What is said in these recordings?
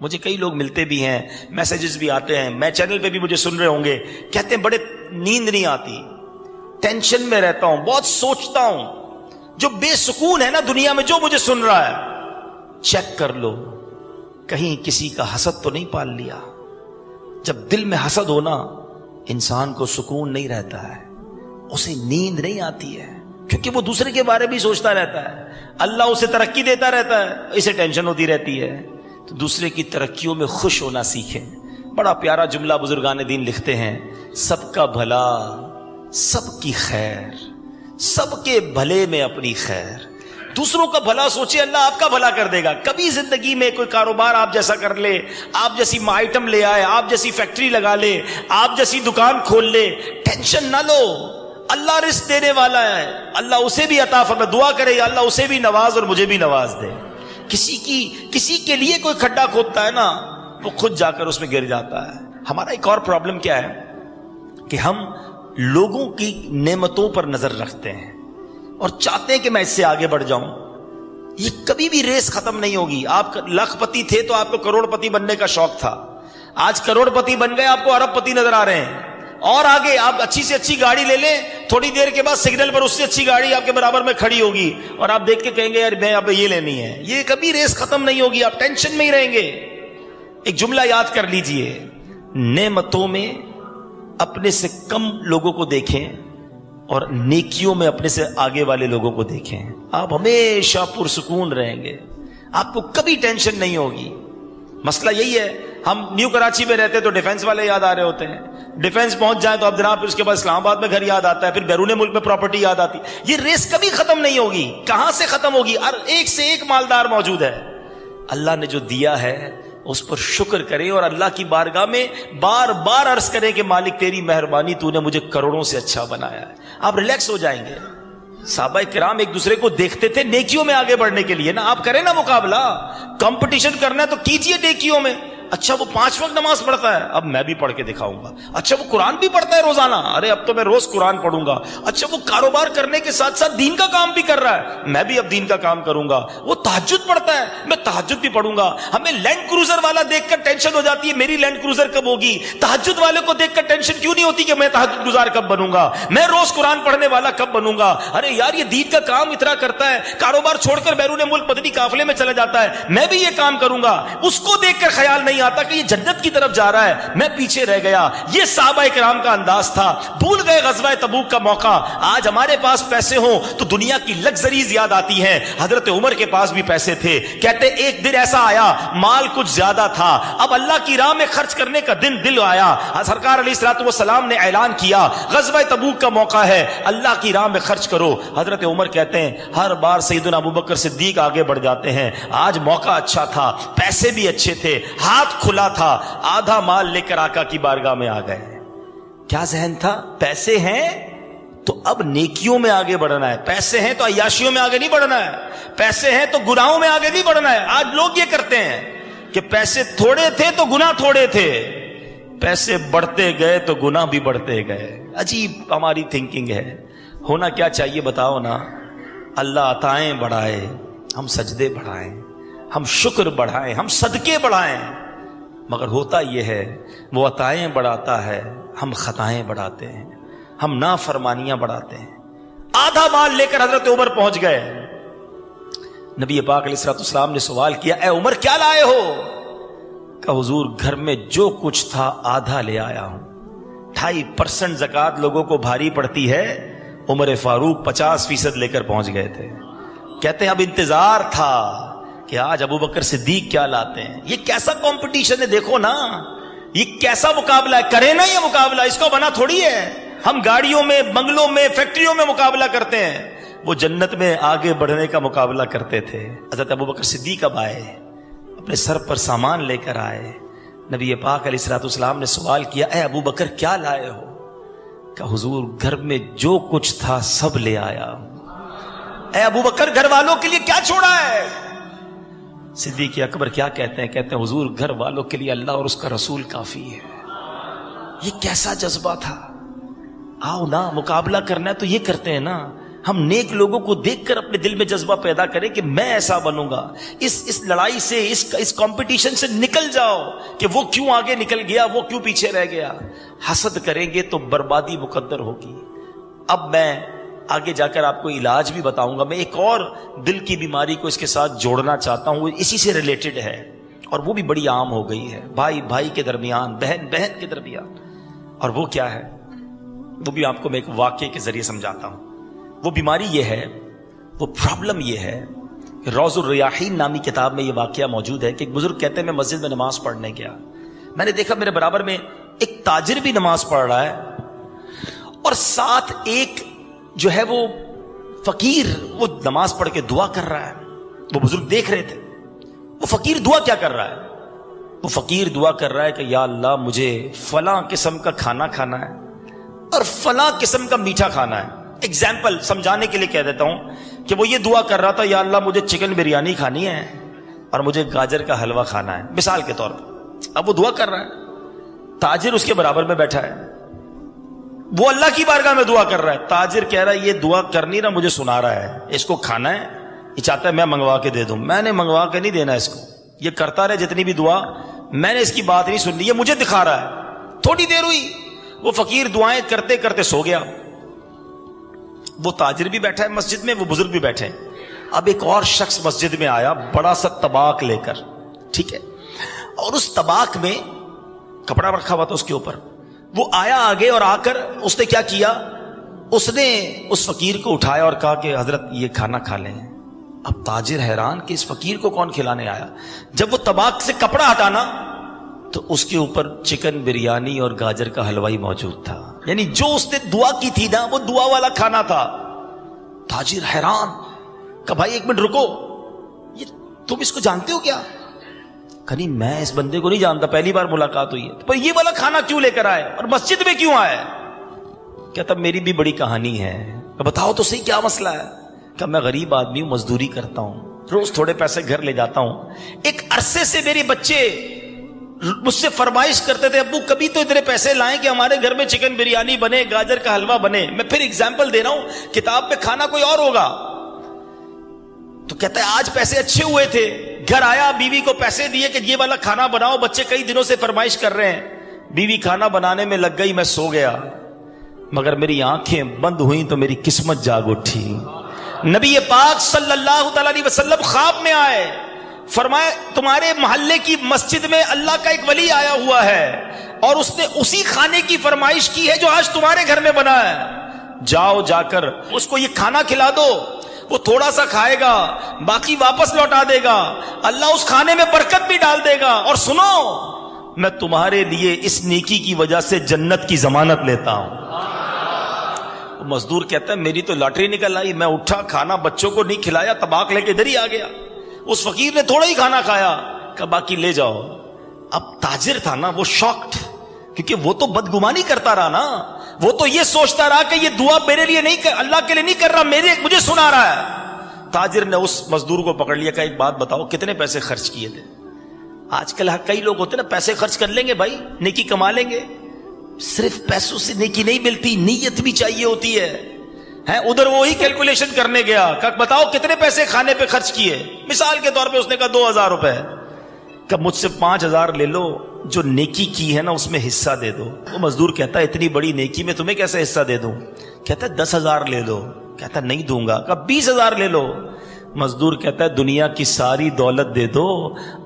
مجھے کئی لوگ ملتے بھی ہیں، میسیجز بھی آتے ہیں، میں چینل پہ بھی مجھے سن رہے ہوں گے، کہتے ہیں بڑے نیند نہیں آتی، ٹینشن میں رہتا ہوں، بہت سوچتا ہوں، جو بے سکون ہے نا دنیا میں، جو مجھے سن رہا ہے چیک کر لو کہیں کسی کا حسد تو نہیں پال لیا۔ جب دل میں حسد ہونا انسان کو سکون نہیں رہتا ہے، اسے نیند نہیں آتی ہے، کیونکہ وہ دوسرے کے بارے میں سوچتا رہتا ہے، اللہ اسے ترقی دیتا رہتا ہے، اسے ٹینشن ہوتی رہتی ہے۔ تو دوسرے کی ترقیوں میں خوش ہونا سیکھیں۔ بڑا پیارا جملہ بزرگان دین لکھتے ہیں، سب کا بھلا، سب کی خیر، سب کے بھلے میں اپنی خیر۔ دوسروں کا بھلا سوچے، اللہ آپ کا بھلا کر دے گا۔ کبھی زندگی میں کوئی کاروبار آپ جیسا کر لے، آپ جیسی آئٹم لے آئے، آپ جیسی فیکٹری لگا لے، آپ جیسی دکان کھول لے، ٹینشن نہ لو، اللہ رزق دینے والا ہے، اللہ اسے بھی عطا فرمائے۔ دعا کرے اللہ اسے بھی نواز اور مجھے بھی نواز دے۔ کسی کے لیے کوئی کھڈا کھودتا ہے نا، وہ خود جا کر اس میں گر جاتا ہے۔ ہمارا ایک اور پرابلم کیا ہے کہ ہم لوگوں کی نعمتوں پر نظر رکھتے ہیں اور چاہتے ہیں کہ میں اس سے آگے بڑھ جاؤں۔ یہ کبھی بھی ریس ختم نہیں ہوگی۔ آپ لاکھ پتی تھے تو آپ کو کروڑ پتی بننے کا شوق تھا، آج کروڑ پتی بن گئے، آپ کو ارب پتی نظر آ رہے ہیں۔ اور آگے آپ اچھی سے اچھی گاڑی لے لیں، تھوڑی دیر کے بعد سگنل پر اس سے اچھی گاڑی آپ کے برابر میں کھڑی ہوگی اور آپ دیکھ کے کہیں گے یار میں اب یہ لینی ہے۔ یہ کبھی ریس ختم نہیں ہوگی، آپ ٹینشن میں ہی رہیں گے۔ ایک جملہ یاد کر لیجئے، نعمتوں میں اپنے سے کم لوگوں کو دیکھیں اور نیکیوں میں اپنے سے آگے والے لوگوں کو دیکھیں، آپ ہمیشہ پرسکون رہیں گے، آپ کو کبھی ٹینشن نہیں ہوگی۔ مسئلہ یہی ہے، ہم نیو کراچی میں رہتے تو ڈیفنس والے یاد آ رہے ہوتے ہیں، ڈیفنس پہنچ جائیں تو اب جناب پھر اس کے بعد اسلام آباد میں گھر یاد آتا ہے، پھر بیرون ملک میں پراپرٹی یاد آتی۔ یہ ریس کبھی ختم نہیں ہوگی۔ کہاں سے ختم ہوگی؟ اور ایک سے ایک مالدار موجود ہے۔ اللہ نے جو دیا ہے اس پر شکر کریں اور اللہ کی بارگاہ میں بار بار عرض کریں کہ مالک تیری مہربانی، تو نے مجھے کروڑوں سے اچھا بنایا ہے۔ آپ ریلیکس ہو جائیں گے۔ صحابہ کرام ایک دوسرے کو دیکھتے تھے نیکیوں میں آگے بڑھنے کے لیے نا۔ آپ کریں نا مقابلہ، کمپٹیشن کرنا ہے تو کیجئے نیکیوں میں۔ اچھا وہ 5 وقت نماز پڑھتا ہے، اب میں بھی پڑھ کے دکھاؤں گا۔ اچھا وہ قرآن بھی پڑھتا ہے روزانہ، ارے اب تو میں روز قرآن پڑھوں گا۔ اچھا وہ کاروبار کرنے کے ساتھ ساتھ دین کا کام بھی کر رہا ہے، میں بھی اب دین کا کام کروں گا۔ وہ تہجد پڑھتا ہے، میں تہجد بھی پڑھوں گا۔ ہمیں لینڈ کروزر والا دیکھ کر ٹینشن ہو جاتی ہے میری لینڈ کروزر کب ہوگی، تہجد والے کو دیکھ کر ٹینشن کیوں نہیں ہوتی کہ میں تہجد گزار کب بنوں گا، میں روز قرآن پڑھنے والا کب بنوں گا۔ ارے یار یہ دین کا کام اتنا کرتا ہے، کاروبار چھوڑ کر بیرون ملک مدنی قافلے میں چلا جاتا ہے، میں بھی یہ کام کروں گا۔ اس کو دیکھ کر خیال نہیں آتا کہ یہ جنت کی طرف جا رہا ہے، میں پیچھے رہ گیا۔ یہ صحابہ کرام کا انداز تھا۔ بھول گئے غزوہ تبوک کا موقع۔ آج ہمارے پاس پیسے ہوں تو دنیا کی لگژریز یاد آتی ہیں۔ حضرت عمر کے پاس بھی پیسے تھے، کہتے ایک دن ایسا آیا مال کچھ زیادہ تھا، اب اللہ کی راہ میں خرچ کرنے کا دل آیا۔ سرکار علیہ الصلوۃ والسلام نے اعلان کیا غزوہ تبوک کا موقع ہے، اللہ کی راہ میں خرچ کرو۔ حضرت عمر کہتے ہیں ہر بار سیدنا ابوبکر صدیق آگے بڑھ جاتے ہیں، آج موقع اچھا تھا، پیسے بھی اچھے تھے، ہاتھ کھلا تھا، آدھا مال لے کر آقا کی بارگاہ میں آ گئے۔ کیا ذہن تھا؟ پیسے ہیں تو اب نیکیوں میں آگے بڑھنا ہے، پیسے ہیں تو عیاشیوں میں آگے نہیں بڑھنا ہے، پیسے ہیں تو گناہوں میں آگے نہیں بڑھنا ہے۔ آج لوگ یہ کرتے ہیں کہ پیسے تھوڑے تھے تو گناہ تھوڑے تھے، پیسے بڑھتے گئے تو گناہ بھی بڑھتے گئے۔ عجیب ہماری تھنکنگ ہے۔ ہونا کیا چاہیے بتاؤ نا؟ اللہ عطائیں بڑھائے، ہم سجدے بڑھائیں، ہم شکر بڑھائیں، ہم صدقے بڑھائیں، مگر ہوتا یہ ہے وہ عطائیں بڑھاتا ہے، ہم خطائیں بڑھاتے ہیں، ہم نافرمانیاں بڑھاتے ہیں۔ آدھا مال لے کر حضرت عمر پہنچ گئے۔ نبی پاک علیہ الصلوۃ والسلام نے سوال کیا، اے عمر کیا لائے ہو؟ کہا حضور گھر میں جو کچھ تھا آدھا لے آیا ہوں۔ 2.5% زکوٰۃ لوگوں کو بھاری پڑتی ہے، عمر فاروق 50% لے کر پہنچ گئے تھے۔ کہتے ہیں اب انتظار تھا کہ آج ابوبکر صدیق کیا لاتے ہیں۔ یہ کیسا کمپٹیشن ہے دیکھو نا، یہ کیسا مقابلہ ہے، کرے نا یہ مقابلہ، اس کو بنا تھوڑی ہے۔ ہم گاڑیوں میں، بنگلوں میں، فیکٹریوں میں مقابلہ کرتے ہیں، وہ جنت میں آگے بڑھنے کا مقابلہ کرتے تھے۔ حضرت ابوبکر صدیق اب آئے، اپنے سر پر سامان لے کر آئے۔ نبی پاک علیہ الصلوۃ والسلام نے سوال کیا، اے ابوبکر کیا لائے ہو؟ کہ حضور گھر میں جو کچھ تھا سب لے آیا ہوں۔ اے ابوبکر گھر والوں کے لیے کیا چھوڑا ہے؟ صدیق اکبر کیا کہتے ہیں؟ کہتے ہیں حضور گھر والوں کے لیے اللہ اور اس کا رسول کافی ہے۔ یہ کیسا جذبہ تھا! آؤ نا مقابلہ کرنا ہے تو یہ کرتے ہیں نا، ہم نیک لوگوں کو دیکھ کر اپنے دل میں جذبہ پیدا کریں کہ میں ایسا بنوں گا. اس لڑائی سے, اس کمپٹیشن سے نکل جاؤ کہ وہ کیوں آگے نکل گیا, وہ کیوں پیچھے رہ گیا. حسد کریں گے تو بربادی مقدر ہوگی. اب میں آگے جا کر آپ کو علاج بھی بتاؤں گا. میں ایک اور دل کی بیماری کو اس کے ساتھ جوڑنا چاہتا ہوں, وہ اسی سے ریلیٹڈ ہے اور وہ بھی بڑی عام ہو گئی ہے, بھائی بھائی کے درمیان, بہن بہن کے درمیان. اور وہ کیا ہے, وہ بھی آپ کو میں ایک واقعے کے ذریعے سمجھاتا ہوں. وہ بیماری یہ ہے, وہ پرابلم یہ ہے کہ روض الریاحین نامی کتاب میں یہ واقعہ موجود ہے کہ ایک بزرگ کہتے ہیں میں مسجد میں نماز پڑھنے گیا, میں نے دیکھا میرے برابر میں ایک تاجر بھی نماز پڑھ رہا ہے اور ساتھ ایک جو ہے وہ فقیر وہ نماز پڑھ کے دعا کر رہا ہے. وہ بزرگ دیکھ رہے تھے وہ فقیر دعا کیا کر رہا ہے. وہ فقیر دعا کر رہا ہے کہ یا اللہ مجھے فلاں قسم کا کھانا کھانا ہے اور فلاں قسم کا میٹھا کھانا ہے. ایگزامپل سمجھانے کے لیے کہہ دیتا ہوں کہ وہ یہ دعا کر رہا تھا یا اللہ مجھے چکن بریانی کھانی ہے اور مجھے گاجر کا حلوہ کھانا ہے, مثال کے طور پر. اب وہ دعا کر رہا ہے, تاجر اس کے برابر میں بیٹھا ہے, وہ اللہ کی بارگاہ میں دعا کر رہا ہے. تاجر کہہ رہا ہے یہ دعا کرنی نا مجھے سنا رہا ہے, اس کو کھانا ہے, یہ چاہتا ہے میں منگوا کے دے دوں. میں نے منگوا کے نہیں دینا اس کو, یہ کرتا رہے جتنی بھی دعا, میں نے اس کی بات نہیں سننی, یہ مجھے دکھا رہا ہے. تھوڑی دیر ہوئی, وہ فقیر دعائیں کرتے کرتے سو گیا. وہ تاجر بھی بیٹھا ہے مسجد میں, وہ بزرگ بھی بیٹھے. اب ایک اور شخص مسجد میں آیا بڑا سا طباق لے کر, ٹھیک ہے, اور اس طباق میں کپڑا رکھا ہوا تھا اس کے اوپر. وہ آیا آگے اور آ کر اس نے کیا کیا, اس نے اس فقیر کو اٹھایا اور کہا کہ حضرت یہ کھانا کھا لیں. اب تاجر حیران کہ اس فقیر کو کون کھلانے آیا. جب وہ طباق سے کپڑا ہٹانا تو اس کے اوپر چکن بریانی اور گاجر کا حلوہ موجود تھا. یعنی جو اس نے دعا کی تھی نا وہ دعا والا کھانا تھا. تاجر حیران کہ بھائی ایک منٹ رکو, یہ تم اس کو جانتے ہو کیا؟ کہ نہیں میں اس بندے کو نہیں جانتا, پہلی بار ملاقات ہوئی ہے. پر یہ والا کھانا کیوں لے کر آئے اور مسجد میں کیوں آئے؟ کہتا میری بھی بڑی کہانی ہے. بتاؤ تو صحیح کیا مسئلہ ہے؟ کہ میں غریب آدمی ہوں, مزدوری کرتا ہوں, روز تھوڑے پیسے گھر لے جاتا ہوں. ایک عرصے سے میرے بچے مجھ سے فرمائش کرتے تھے ابو کبھی تو اتنے پیسے لائیں کہ ہمارے گھر میں چکن بریانی بنے, گاجر کا حلوہ بنے. میں پھر ایگزامپل دے رہا ہوں, کتاب میں کھانا کوئی اور ہوگا. تو کہتا ہے آج پیسے اچھے ہوئے تھے, گھر آیا, بیوی کو پیسے دیے کہ یہ والا کھانا بناؤ, بچے کئی دنوں سے فرمائش کر رہے ہیں. بیوی کھانا بنانے میں لگ گئی, میں سو گیا, مگر میری آنکھیں بند ہوئیں تو میری قسمت جاگ اٹھی. نبی پاک صلی اللہ تعالی علیہ وسلم خواب میں آئے, فرمائے تمہارے محلے کی مسجد میں اللہ کا ایک ولی آیا ہوا ہے اور اس نے اسی کھانے کی فرمائش کی ہے جو آج تمہارے گھر میں بنا ہے. جاؤ جا کر اس کو یہ کھانا کھلا دو, وہ تھوڑا سا کھائے گا, باقی واپس لوٹا دے گا, اللہ اس کھانے میں برکت بھی ڈال دے گا. اور سنو میں تمہارے لیے اس نیکی کی وجہ سے جنت کی ضمانت لیتا ہوں. مزدور کہتا ہے میری تو لاٹری نکل آئی, میں اٹھا, کھانا بچوں کو نہیں کھلایا, طباق لے کے ادھر ہی آ گیا. اس فقیر نے تھوڑا ہی کھانا کھایا کہ باقی لے جاؤ. اب تاجر تھا نا وہ شاکڈ, کیونکہ وہ تو بدگمانی کرتا رہا نا, وہ تو یہ سوچتا رہا کہ یہ دعا میرے لیے نہیں, اللہ کے لیے نہیں کر رہا, مجھے سنا رہا ہے. تاجر نے اس مزدور کو پکڑ لیا کہ ایک بات بتاؤ کتنے پیسے خرچ کیے تھے؟ آج کل کئی لوگ ہوتے نا پیسے خرچ کر لیں گے بھائی, نیکی کما لیں گے. صرف پیسوں سے نیکی نہیں ملتی, نیت بھی چاہیے ہوتی ہے. ادھر وہی کیلکولیشن کرنے گیا کہ بتاؤ کتنے پیسے کھانے پہ خرچ کیے. مثال کے طور پہ اس نے کہا 2000 روپے, کہ مجھ سے 5000 لے لو, جو نیکی کی ہے نا اس میں حصہ دے دو. وہ مزدور کہتا ہے اتنی بڑی نیکی میں تمہیں کیسے حصہ دے دوں؟ کہتا ہے 10,000 لے لو. کہتا ہے نہیں دوں گا. کہ 20,000 لے لو. مزدور کہتا ہے دنیا کی ساری دولت دے دو,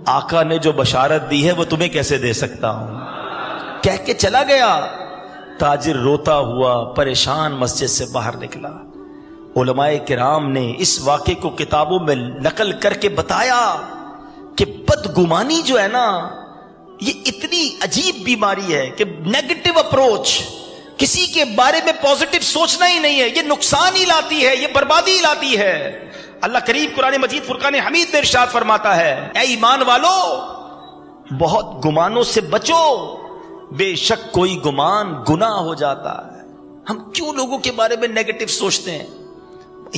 آقا نے جو بشارت دی ہے وہ تمہیں کیسے دے سکتا ہوں. کہہ کے چلا گیا. تاجر روتا ہوا پریشان مسجد سے باہر نکلا. علماء کرام نے اس واقعے کو کتابوں میں نقل کر کے بتایا کہ بدگمانی جو ہے نا یہ اتنی عجیب بیماری ہے کہ نیگیٹو اپروچ, کسی کے بارے میں پازیٹو سوچنا ہی نہیں ہے, یہ نقصان ہی لاتی ہے, یہ بربادی ہی لاتی ہے. اللہ کریم قرآن مجید فرقان حمید میں ارشاد فرماتا ہے اے ایمان والو بہت گمانوں سے بچو, بے شک کوئی گمان گناہ ہو جاتا ہے. ہم کیوں لوگوں کے بارے میں نیگیٹو سوچتے ہیں؟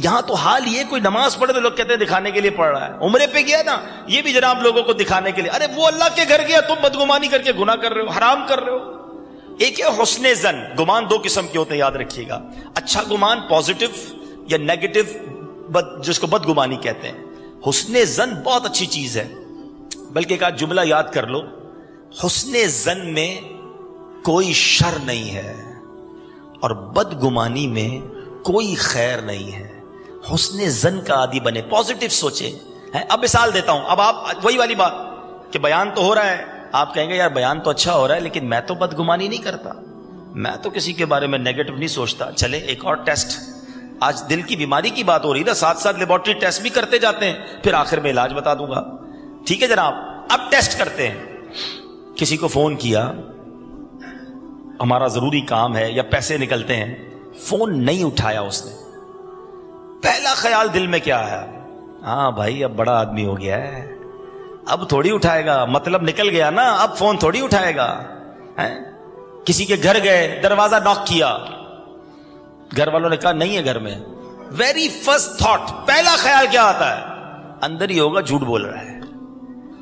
یہاں تو حال یہ کوئی نماز پڑھے تو لوگ کہتے ہیں دکھانے کے لیے پڑھ رہا ہے, عمرے پہ گیا نا یہ بھی جناب لوگوں کو دکھانے کے لیے. ارے وہ اللہ کے گھر گیا, تم بدگمانی کر کے گناہ کر رہے ہو, حرام کر رہے ہو. ایک ہے حسن زن, گمان دو قسم کے ہوتے ہیں یاد رکھیے گا. اچھا گمان پازیٹو, یا نیگیٹو جس کو بدگمانی کہتے ہیں. حسن زن بہت اچھی چیز ہے, بلکہ ایک آدھ جملہ یاد کر لو, حسن زن میں کوئی شر نہیں ہے اور بدگمانی میں کوئی خیر نہیں ہے. حسن زن کا عادی بنے, پازیٹو سوچے. اب مثال دیتا ہوں, اب آپ وہی والی بات کہ بیان تو ہو رہا ہے, آپ کہیں گے یار بیان تو اچھا ہو رہا ہے لیکن میں تو بدگمانی نہیں کرتا, میں تو کسی کے بارے میں نیگیٹو نہیں سوچتا. چلے ایک اور ٹیسٹ, آج دل کی بیماری کی بات ہو رہی نا, ساتھ ساتھ لیبارٹری ٹیسٹ بھی کرتے جاتے ہیں, پھر آخر میں علاج بتا دوں گا. ٹھیک ہے جناب, اب ٹیسٹ کرتے ہیں. کسی کو فون کیا, ہمارا ضروری کام ہے یا پیسے نکلتے ہیں, فون نہیں اٹھایا اس نے. پہلا خیال دل میں کیا ہے؟ ہاں بھائی اب بڑا آدمی ہو گیا ہے, اب تھوڑی اٹھائے گا, مطلب نکل گیا نا, اب فون تھوڑی اٹھائے گا. کسی کے گھر گئے, دروازہ ناک کیا, گھر والوں نے کہا نہیں ہے گھر میں. ویری فرسٹ تھاٹ, پہلا خیال کیا آتا ہے؟ اندر ہی ہوگا جھوٹ بول رہا ہے.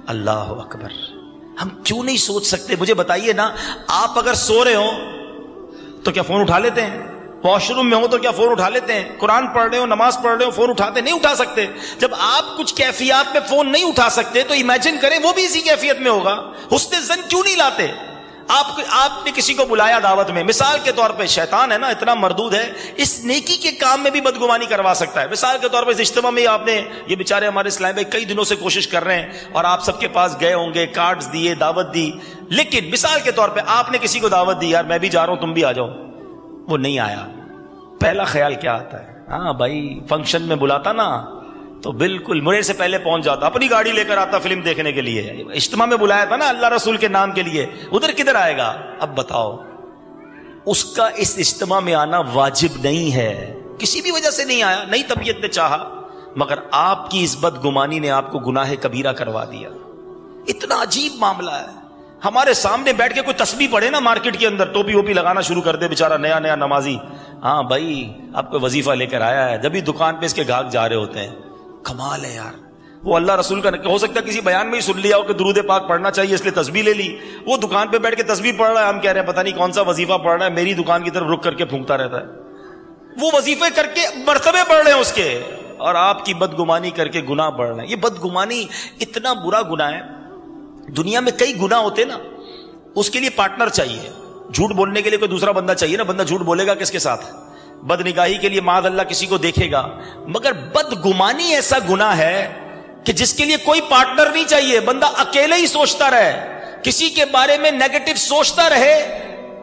اللہ اکبر. ہم کیوں نہیں سوچ سکتے؟ مجھے بتائیے نا, آپ اگر سو رہے ہو تو کیا فون اٹھا لیتے ہیں؟ واش روم میں ہو تو کیا فون اٹھا لیتے ہیں؟ قرآن پڑھ رہے ہو, نماز پڑھ رہے ہو, فون اٹھاتے نہیں؟ اٹھا سکتے. جب آپ کچھ کیفیات میں فون نہیں اٹھا سکتے تو امیجن کریں وہ بھی اسی کیفیت میں ہوگا. حسن زن کیوں نہیں لاتے؟ آپ نے کسی کو بلایا دعوت میں, مثال کے طور پہ شیطان ہے نا اتنا مردود ہے, اس نیکی کے کام میں بھی بدگمانی کروا سکتا ہے. مثال کے طور پہ اس اجتماع میں آپ نے, یہ بیچارے ہمارے اسلام بھائی کئی دنوں سے کوشش کر رہے ہیں اور آپ سب کے پاس گئے ہوں گے, کارڈز دیے, دعوت دی, لیکن مثال کے طور پہ آپ نے کسی کو دعوت دی, یار میں بھی جا رہا ہوں تم بھی آ جاؤ, وہ نہیں آیا. پہلا خیال کیا آتا ہے؟ ہاں بھائی فنکشن میں بلاتا نا تو بالکل میرے سے پہلے پہنچ جاتا, اپنی گاڑی لے کر آتا فلم دیکھنے کے لیے. اجتماع میں بلایا تھا نا اللہ رسول کے نام کے لیے, ادھر کدھر آئے گا؟ اب بتاؤ, اس کا اس اجتماع میں آنا واجب نہیں ہے, کسی بھی وجہ سے نہیں آیا, نہیں طبیعت نے چاہا, مگر آپ کی اس بدگمانی نے آپ کو گناہ کبیرہ کروا دیا. اتنا عجیب معاملہ ہے. ہمارے سامنے بیٹھ کے کوئی تسبیح پڑھے نا مارکیٹ کے اندر, ٹوپی ووپی لگانا شروع کر دے بیچارہ نیا نیا نمازی, ہاں بھائی آپ کو وظیفہ لے کر آیا ہے, جبھی دکان پہ اس کے گاہک جا رہے ہوتے ہیں. کمال ہے یار. وہ اللہ رسول کا ہو سکتا ہے کسی بیان میں ہی سن لیا ہو کہ درود پاک پڑھنا چاہیے اس لیے تسبیح لے لی, وہ دکان پہ بیٹھ کے تسبیح پڑھ رہا ہے, ہم کہہ رہے ہیں پتہ نہیں کون سا وظیفہ پڑھ رہا ہے, میری دکان کی طرف رک کر کے پھونکتا رہتا ہے. وہ وظیفے کر کے مرتبے پڑھ رہے ہیں اس کے, اور آپ کی بدگمانی کر کے گناہ بڑھ رہے ہیں. یہ بدگمانی اتنا برا گناہ ہے. دنیا میں کئی گناہ ہوتے نا, اس کے لیے پارٹنر چاہیے. جھوٹ بولنے کے لیے کوئی دوسرا بندہ چاہیے نا, بندہ جھوٹ بولے گا کس کے ساتھ؟ بد نگاہی کے لیے معاذ اللہ کسی کو دیکھے گا. مگر بدگمانی ایسا گناہ ہے کہ جس کے لیے کوئی پارٹنر نہیں چاہیے, بندہ اکیلے ہی سوچتا رہے, کسی کے بارے میں نیگیٹو سوچتا رہے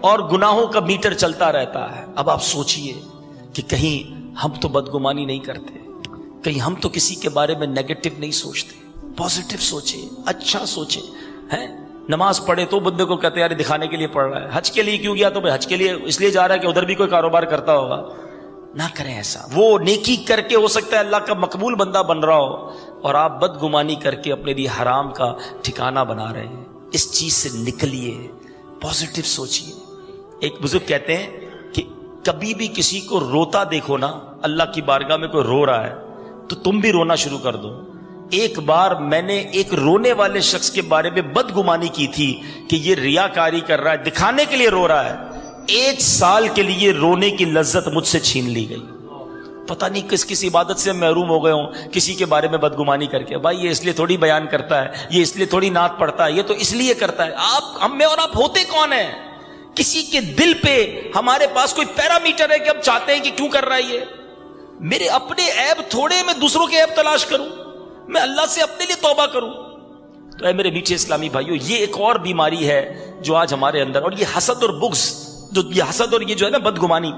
اور گناہوں کا میٹر چلتا رہتا ہے. اب آپ سوچئے کہ کہیں ہم تو بدگمانی نہیں کرتے, کہیں ہم تو کسی کے بارے میں نیگیٹو نہیں سوچتے, پازیٹو سوچے, اچھا سوچے. ہیں نماز پڑھے تو بندے کو کہتے ہیں یار دکھانے کے لیے پڑھ رہا ہے, حج کے لیے کیوں گیا تو حج کے لیے اس لیے جا رہا ہے کہ ادھر بھی کوئی کاروبار کرتا ہوگا. نہ کریں ایسا. وہ نیکی کر کے ہو سکتا ہے اللہ کا مقبول بندہ بن رہا ہو, اور آپ بدگمانی کر کے اپنے لیے حرام کا ٹھکانہ بنا رہے ہیں. اس چیز سے نکلیے, پازیٹو سوچیے. ایک بزرگ کہتے ہیں کہ کبھی بھی کسی کو روتا دیکھو نا, اللہ کی بارگاہ میں کوئی رو رہا ہے تو تم بھی رونا شروع کر دو. ایک بار میں نے ایک رونے والے شخص کے بارے میں بدگمانی کی تھی کہ یہ ریاکاری کر رہا ہے, دکھانے کے لیے رو رہا ہے. 1 سال کے لیے رونے کی لذت مجھ سے چھین لی گئی. پتہ نہیں کس عبادت سے محروم ہو گئے ہوں کسی کے بارے میں بدگمانی کر کے. بھائی یہ اس لیے تھوڑی بیان کرتا ہے, یہ اس لیے تھوڑی نعت پڑھتا ہے, یہ تو اس لیے کرتا ہے. آپ ہم میں اور آپ ہوتے کون ہیں؟ کسی کے دل پہ ہمارے پاس کوئی پیرامیٹر ہے کہ ہم چاہتے ہیں کہ کیوں کر رہا ہے یہ؟ میرے اپنے عیب تھوڑے, میں دوسروں کے عیب تلاش کروں, میں اللہ سے اپنے لیے توبہ کروں. تو اے میرے میٹھے اسلامی بھائیوں, یہ ایک اور بیماری ہے جو آج ہمارے اندر, اور یہ حسد اور بغض, جو یہ حسد اور یہ جو ہے نا بدگمانی,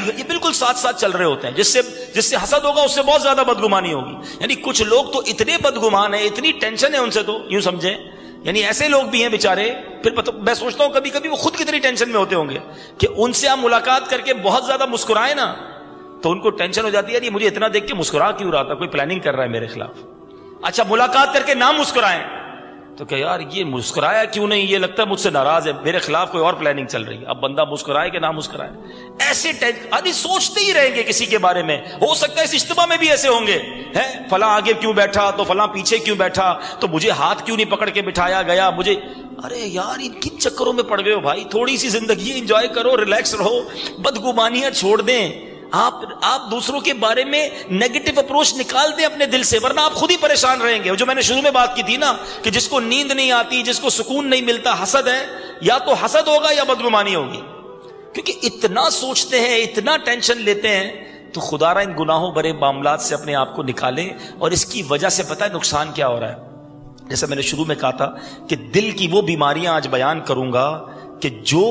یہ بالکل ساتھ ساتھ چل رہے ہوتے ہیں. جس سے حسد ہوگا اس سے بہت زیادہ بدگمانی ہوگی. یعنی کچھ لوگ تو اتنے بدگمان ہیں, اتنی ٹینشن ہے ان سے, تو یوں سمجھیں یعنی ایسے لوگ بھی ہیں بیچارے. پھر میں سوچتا ہوں کبھی کبھی وہ خود کتنی ٹینشن میں ہوتے ہوں گے کہ ان سے آپ ملاقات کر کے بہت زیادہ مسکرائیں نا تو ان کو ٹینشن ہو جاتی ہے, یار مجھے اتنا دیکھ کے مسکرا کیوں رہا تھا, کوئی پلاننگ کر رہا ہے میرے خلاف. اچھا ملاقات کر کے نہ مسکرائیں تو کہ یار یہ مسکرایا کیوں نہیں, یہ لگتا ہے مجھ سے ناراض ہے, میرے خلاف کوئی اور پلاننگ چل رہی ہے. اب بندہ مسکرائے کہ نہ مسکرائے, ایسے سوچتے ہی رہیں گے کسی کے بارے میں. ہو سکتا ہے اس اجتماع میں بھی ایسے ہوں گے, فلاں آگے کیوں بیٹھا تو فلاں پیچھے کیوں بیٹھا, تو مجھے ہاتھ کیوں نہیں پکڑ کے بٹھایا گیا مجھے. ارے یار ان کن چکروں میں پڑ گئے ہو بھائی, تھوڑی سی زندگی انجوائے کرو, ریلیکس رہو, بدگمانیاں چھوڑ دیں. آپ دوسروں کے بارے میں نیگیٹو اپروچ نکال دیں اپنے دل سے، ورنہ آپ خود ہی پریشان رہیں گے. جو میں نے شروع میں بات کی تھی نا کہ جس کو نیند نہیں آتی، جس کو سکون نہیں ملتا، حسد ہے، یا تو حسد ہوگا یا بدگمانی ہوگی. کیونکہ اتنا سوچتے ہیں، اتنا ٹینشن لیتے ہیں. تو خدا را ان گناہوں بھرے معاملات سے اپنے آپ کو نکالیں. اور اس کی وجہ سے پتہ ہے نقصان کیا ہو رہا ہے؟ جیسے میں نے شروع میں کہا تھا کہ دل کی وہ بیماریاں آج بیان کروں گا کہ جو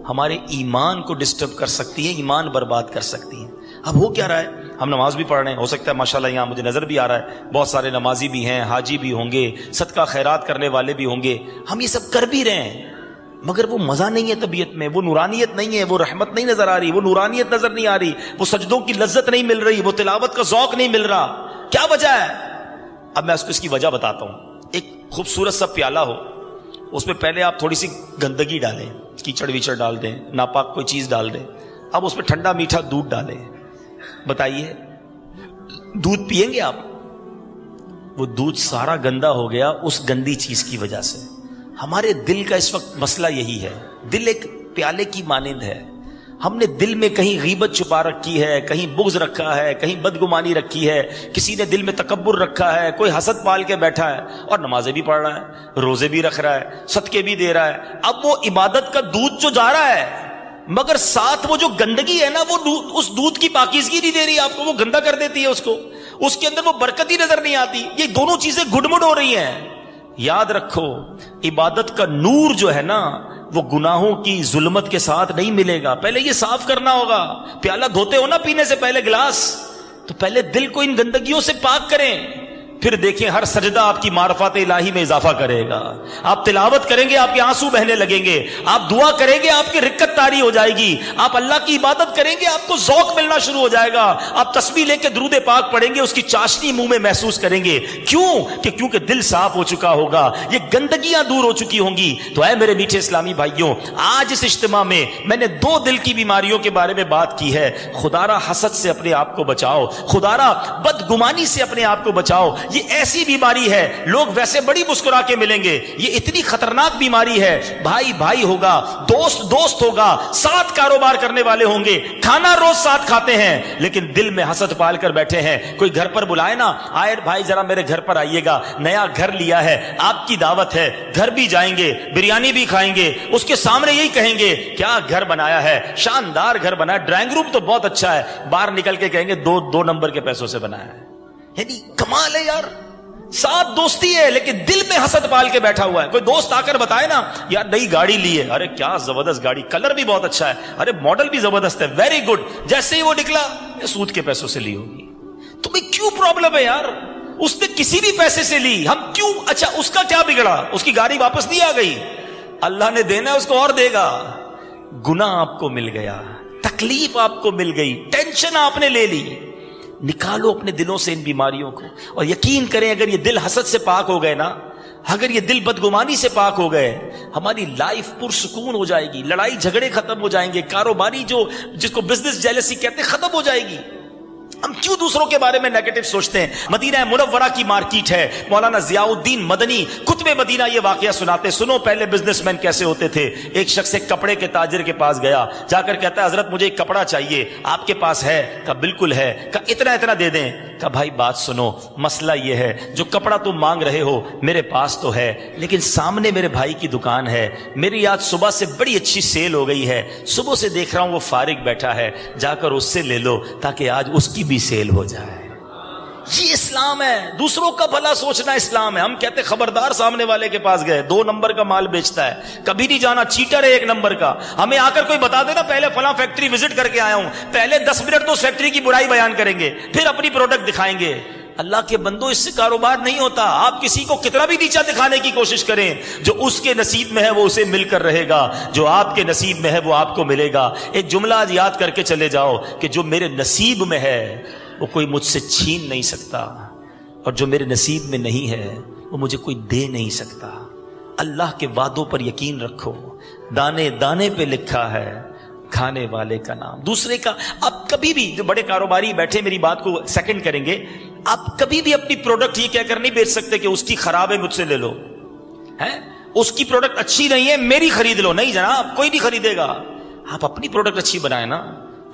ہمارے ایمان کو ڈسٹرب کر سکتی ہیں، ایمان برباد کر سکتی ہیں. اب ہو کیا رہا ہے؟ ہم نماز بھی پڑھ رہے ہیں، ہو سکتا ہے ماشاءاللہ یہاں مجھے نظر بھی آ رہا ہے بہت سارے نمازی بھی ہیں، حاجی بھی ہوں گے، صدقہ خیرات کرنے والے بھی ہوں گے. ہم یہ سب کر بھی رہے ہیں، مگر وہ مزہ نہیں ہے طبیعت میں، وہ نورانیت نہیں ہے، وہ رحمت نہیں نظر آ رہی، وہ نورانیت نظر نہیں آ رہی، وہ سجدوں کی لذت نہیں مل رہی، وہ تلاوت کا ذوق نہیں مل رہا. کیا وجہ ہے؟ اب میں اس کی وجہ بتاتا ہوں. ایک خوبصورت سا پیالہ ہو، اس میں پہلے آپ تھوڑی سی گندگی ڈالیں، کیچڑ ویچڑ ڈال دیں، ناپاک کوئی چیز ڈال دیں. اب اس میں ٹھنڈا میٹھا دودھ ڈالیں. بتائیے دودھ پیئیں گے آپ؟ وہ دودھ سارا گندا ہو گیا اس گندی چیز کی وجہ سے. ہمارے دل کا اس وقت مسئلہ یہی ہے. دل ایک پیالے کی مانند ہے. ہم نے دل میں کہیں غیبت چھپا رکھی ہے، کہیں بغض رکھا ہے، کہیں بدگمانی رکھی ہے، کسی نے دل میں تکبر رکھا ہے، کوئی حسد پال کے بیٹھا ہے اور نمازیں بھی پڑھ رہا ہے، روزے بھی رکھ رہا ہے، صدقے بھی دے رہا ہے. اب وہ عبادت کا دودھ جو جا رہا ہے، مگر ساتھ وہ جو گندگی ہے نا، وہ اس دودھ کی پاکیزگی نہیں دے رہی آپ کو، وہ گندا کر دیتی ہے اس کو. اس کے اندر وہ برکت ہی نظر نہیں آتی. یہ دونوں چیزیں گڈمڈ ہو رہی ہیں. یاد رکھو عبادت کا نور جو ہے نا وہ گناہوں کی ظلمت کے ساتھ نہیں ملے گا. پہلے یہ صاف کرنا ہوگا. پیالہ دھوتے ہو نا پینے سے پہلے گلاس، تو پہلے دل کو ان گندگیوں سے پاک کریں. پھر دیکھیں ہر سجدہ آپ کی معرفت الہی میں اضافہ کرے گا. آپ تلاوت کریں گے آپ کے آنسو بہنے لگیں گے، آپ دعا کریں گے آپ کی رکت طاری ہو جائے گی، آپ اللہ کی عبادت کریں گے آپ کو ذوق ملنا شروع ہو جائے گا. آپ تسبیح لے کے درود پاک پڑھیں گے، اس کی چاشنی منہ میں محسوس کریں گے. کیونکہ دل صاف ہو چکا ہوگا، یہ گندگیاں دور ہو چکی ہوں گی. تو اے میرے میٹھے اسلامی بھائیوں، آج اس اجتماع میں میں نے 2 دل کی بیماریوں کے بارے میں بات کی ہے. خدا را حسد سے اپنے آپ کو بچاؤ، خدا را بدگمانی سے اپنے آپ کو بچاؤ. یہ ایسی بیماری ہے، لوگ ویسے بڑی مسکرا کے ملیں گے، یہ اتنی خطرناک بیماری ہے. بھائی بھائی ہوگا، دوست دوست ہوگا، ساتھ کاروبار کرنے والے ہوں گے، کھانا روز ساتھ کھاتے ہیں، لیکن دل میں حسد پال کر بیٹھے ہیں. کوئی گھر پر بلائے نا، آئے بھائی ذرا میرے گھر پر آئیے گا، نیا گھر لیا ہے، آپ کی دعوت ہے، گھر بھی جائیں گے، بریانی بھی کھائیں گے، اس کے سامنے یہی کہیں گے کیا گھر بنایا ہے، شاندار گھر بنا ہے، ڈرائنگ روم تو بہت اچھا ہے. باہر نکل کے کہیں گے دو نمبر کے پیسوں سے بنایا ہے. یعنی کمال ہے یار. ساتھ دوستی ہے لیکن دل میں حسد پال کے بیٹھا ہوا ہے. کوئی دوست آ کر بتائے نا یار نئی گاڑی لی ہے، ارے کیا زبردست گاڑی، کلر بھی بہت اچھا ہے، ارے ماڈل بھی زبردست ہے، ویری گڈ. جیسے ہی وہ نکلا سود کے پیسوں سے لی ہوگی. تمہیں کیوں پرابلم ہے یار؟ اس نے کسی بھی پیسے سے لی، ہم کیوں؟ اچھا اس کا کیا بگڑا؟ اس کی گاڑی واپس نہیں آ گئی، اللہ نے دینا ہے اس کو اور دے گا. گناہ آپ کو مل گیا، تکلیف آپ کو مل گئی، ٹینشن آپ نے لے لی. نکالو اپنے دلوں سے ان بیماریوں کو. اور یقین کریں اگر یہ دل حسد سے پاک ہو گئے نا، اگر یہ دل بدگمانی سے پاک ہو گئے، ہماری لائف پرسکون ہو جائے گی، لڑائی جھگڑے ختم ہو جائیں گے، کاروباری جس کو بزنس جیلسی کہتے ختم ہو جائے گی. ہم کیوں دوسروں کے بارے میں نیگیٹو سوچتے ہیں؟ مدینہ منورہ کی مارکیٹ ہے، مولانا ضیاء الدین مدنی خطب مدینہ یہ واقعہ سناتے. سنو پہلے بزنس مین کیسے ہوتے تھے. ایک شخص ایک کپڑے کے تاجر کے پاس گیا، جا کر کہتا ہے حضرت مجھے ایک کپڑا چاہیے، آپ کے پاس ہے؟ کہا بالکل ہے. کہا اتنا دے دیں. کہا بھائی بات سنو، مسئلہ یہ ہے جو کپڑا تم مانگ رہے ہو میرے پاس تو ہے، لیکن سامنے میرے بھائی کی دکان ہے، میری آج صبح سے بڑی اچھی سیل ہو گئی ہے، صبح سے دیکھ رہا ہوں وہ فارغ بیٹھا ہے، جا کر اس سے لے لو تاکہ آج اس کی بھی سیل ہو جائے. یہ اسلام ہے، دوسروں کا بھلا سوچنا اسلام ہے. ہم کہتے خبردار سامنے والے کے پاس گئے، 2 نمبر کا مال بیچتا ہے، کبھی نہیں جانا، چیٹر ہے 1 نمبر کا. ہمیں آ کر کوئی بتا دینا پہلے فلاں فیکٹری وزٹ کر کے آیا ہوں، پہلے 10 منٹ تو اس فیکٹری کی برائی بیان کریں گے، پھر اپنی پروڈکٹ دکھائیں گے. اللہ کے بندو اس سے کاروبار نہیں ہوتا. آپ کسی کو کتنا بھی نیچا دکھانے کی کوشش کریں، جو اس کے نصیب میں ہے وہ اسے مل کر رہے گا، جو آپ کے نصیب میں ہے وہ آپ کو ملے گا. ایک جملہ آج یاد کر کے چلے جاؤ کہ جو میرے نصیب میں ہے وہ کوئی مجھ سے چھین نہیں سکتا، اور جو میرے نصیب میں نہیں ہے وہ مجھے کوئی دے نہیں سکتا. اللہ کے وعدوں پر یقین رکھو. دانے دانے پہ لکھا ہے کھانے والے کا نام. دوسرے کا آپ کبھی بھی، جو بڑے کاروباری بیٹھے میری بات کو سیکنڈ کریں گے، آپ کبھی بھی اپنی پروڈکٹ یہ کہہ کر نہیں بیچ سکتے کہ اس کی خراب ہے مجھ سے لے لو، ہے اس کی پروڈکٹ اچھی نہیں ہے میری خرید لو. نہیں جناب، کوئی نہیں خریدے گا. آپ اپنی پروڈکٹ اچھی بنائیں نا.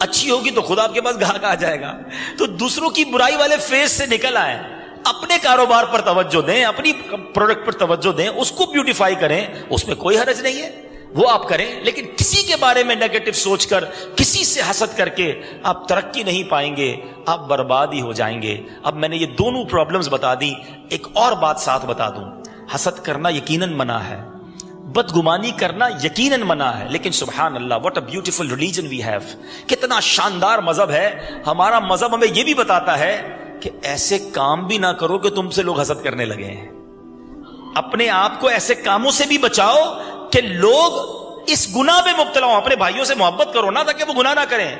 اچھی ہوگی تو خود آپ کے پاس گاہک آ جائے گا. تو دوسروں کی برائی والے فیز سے نکل آئیں, اپنے کاروبار پر توجہ دیں, اپنی پروڈکٹ پر توجہ دیں, اس کو بیوٹیفائی کریں, اس میں کوئی حرج نہیں ہے, وہ آپ کریں. لیکن کسی کے بارے میں نیگیٹو سوچ کر, کسی سے حسد کر کے آپ ترقی نہیں پائیں گے, آپ برباد ہی ہو جائیں گے. اب میں نے یہ دونوں پرابلمز بتا دی. ایک اور بات ساتھ بتا دوں, حسد کرنا یقیناً منع ہے, بدگمانی کرنا یقیناً منع ہے, لیکن سبحان اللہ, what a beautiful religion we have. کتنا شاندار مذہب ہے ہمارا. مذہب ہمیں یہ بھی بتاتا ہے کہ ایسے کام بھی نہ کرو کہ تم سے لوگ حسد کرنے لگے ہیں. اپنے آپ کو ایسے کاموں سے بھی بچاؤ کہ لوگ اس گناہ میں مبتلا ہوں. اپنے بھائیوں سے محبت کرو نا تاکہ وہ گناہ نہ کریں,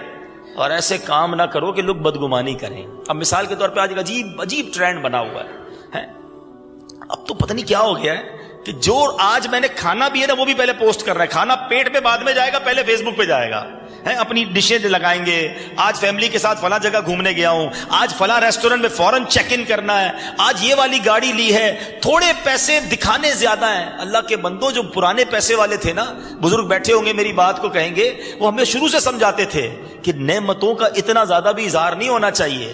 اور ایسے کام نہ کرو کہ لوگ بدگمانی کریں. اب مثال کے طور پہ آج ایک عجیب ٹرینڈ بنا ہوا ہے. اب تو پتہ نہیں کیا ہو گیا ہے کہ جو آج میں نے کھانا بھی ہے نا وہ بھی پہلے پوسٹ کر رہا ہے. کھانا پیٹ پہ بعد میں جائے گا, پہلے فیس بک پہ جائے گا. اپنی ڈشیں لگائیں گے, آج فیملی کے ساتھ فلاں جگہ گھومنے گیا ہوں, آج فلاں ریسٹورنٹ میں فوراً چیک ان کرنا ہے, آج یہ والی گاڑی لی ہے. تھوڑے پیسے دکھانے زیادہ ہیں. اللہ کے بندوں, جو پرانے پیسے والے تھے نا, بزرگ بیٹھے ہوں گے میری بات کو کہیں گے, وہ ہمیں شروع سے سمجھاتے تھے کہ نعمتوں کا اتنا زیادہ بھی اظہار نہیں ہونا چاہیے.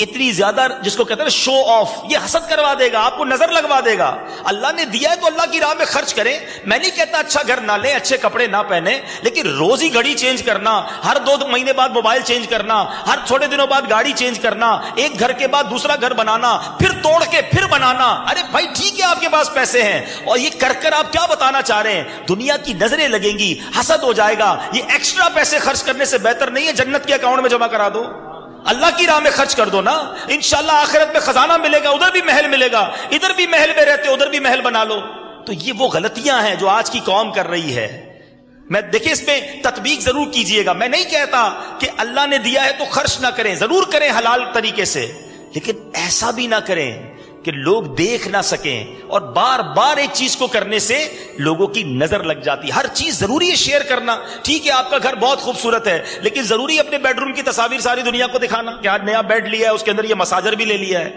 اتنی زیادہ جس کو کہتے ہیں شو آف, یہ حسد کروا دے گا, آپ کو نظر لگوا دے گا. اللہ نے دیا ہے تو اللہ کی راہ میں خرچ کریں. میں نہیں کہتا اچھا گھر نہ لیں, اچھے کپڑے نہ پہنے, لیکن روز ہی گھڑی چینج کرنا, ہر 2 مہینے بعد موبائل چینج کرنا, ہر تھوڑے دنوں بعد گاڑی چینج کرنا, ایک گھر کے بعد دوسرا گھر بنانا, پھر توڑ کے پھر بنانا. ارے بھائی ٹھیک ہے آپ کے پاس پیسے ہیں, اور یہ کر کر آپ کیا بتانا چاہ رہے ہیں؟ دنیا کی نظریں لگیں گی, حسد ہو جائے گا. یہ ایکسٹرا پیسے خرچ کرنے سے بہتر نہیں ہے جنت کے اکاؤنٹ میں جمع کرا دو, اللہ کی راہ میں خرچ کر دو نا. انشاءاللہ آخرت میں خزانہ ملے گا, ادھر بھی محل ملے گا, ادھر بھی محل میں رہتے ادھر بھی محل بنا لو. تو یہ وہ غلطیاں ہیں جو آج کی قوم کر رہی ہے. میں دیکھیں اس میں تطبیق ضرور کیجئے گا. میں نہیں کہتا کہ اللہ نے دیا ہے تو خرچ نہ کریں, ضرور کریں حلال طریقے سے, لیکن ایسا بھی نہ کریں کہ لوگ دیکھ نہ سکیں. اور بار بار ایک چیز کو کرنے سے لوگوں کی نظر لگ جاتی. ہر چیز ضروری ہے شیئر کرنا. ٹھیک ہے آپ کا گھر بہت خوبصورت ہے, لیکن ضروری اپنے بیڈ روم کی تصاویر ساری دنیا کو دکھانا کہ آج نیا بیڈ لیا ہے, اس کے اندر یہ مساجر بھی لے لیا ہے.